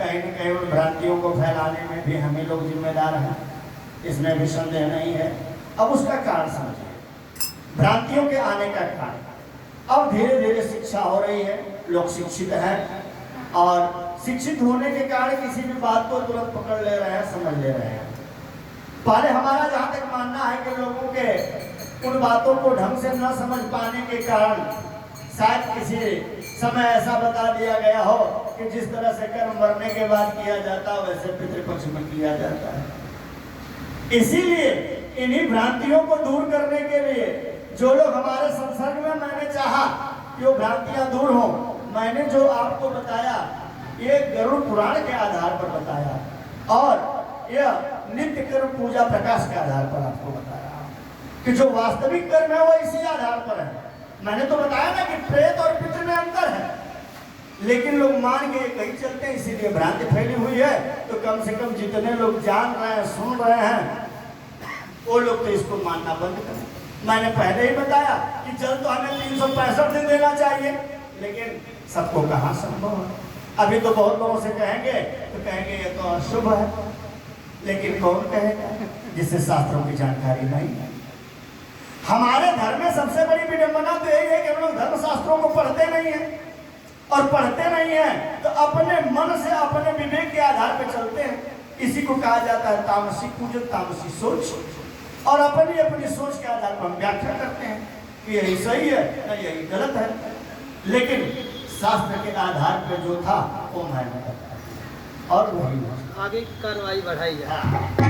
कहीं न कहीं उन भ्रांतियों को फैलाने में भी हम ही लोग जिम्मेदार हैं, इसमें भी संदेह नहीं है। अब उसका कारण समझिए, भ्रांतियों के आने का कारण। अब धीरे धीरे शिक्षा हो रही है, लोग शिक्षित हैं और शिक्षित होने के कारण किसी भी बात को तुरंत पकड़ ले रहे हैं, समझ ले रहे हैं। पहले हमारा जहाँ तक मानना है कि लोगों के उन बातों को ढंग से न समझ पाने के कारण शायद किसी समय ऐसा बता दिया गया हो कि जिस तरह से कर्म मरने के बाद किया जाता है वैसे पितृपक्ष में किया जाता है। इसीलिए इन्हीं भ्रांतियों को दूर करने के लिए जो लोग हमारे संसर्ग में, मैंने चाहा कि वो भ्रांतियां दूर हो। मैंने जो आपको बताया ये गरुड़ पुराण के आधार पर बताया और यह नित्य कर्म पूजा प्रकाश के आधार पर आपको बताया कि जो वास्तविक कर्म है वो इसी आधार पर है। मैंने तो बताया ना कि प्रेत और पितृ में अंतर है, लेकिन लोग मान के कहीं चलते हैं, इसीलिए भ्रांति फैली हुई है। तो कम से कम जितने लोग जान रहे हैं, सुन रहे हैं, वो लोग तो इसको मानना बंद करें। मैंने पहले ही बताया कि जल तो हमें 365 दिन देना चाहिए, लेकिन सबको कहाँ संभव है। अभी तो बहुत लोगों से कहेंगे तो कहेंगे ये तो अशुभ है, लेकिन कौन कहेगा जिससे शास्त्रों की जानकारी नहीं है। हमारे धर्म में सबसे बड़ी विडंबना तो यही है कि हम लोग धर्म शास्त्रों को पढ़ते नहीं है, और पढ़ते नहीं है तो अपने मन से, अपने विवेक के आधार पर चलते हैं। इसी को कहा जाता है तामसिक पूजन, तामसी सोच, और अपनी अपनी सोच के आधार पर हम व्याख्या करते हैं कि यही सही है ना यही गलत है। लेकिन शास्त्र के आधार पर जो था वो मैंने बताया और वही आगे कार्रवाई बढ़ाई जाए।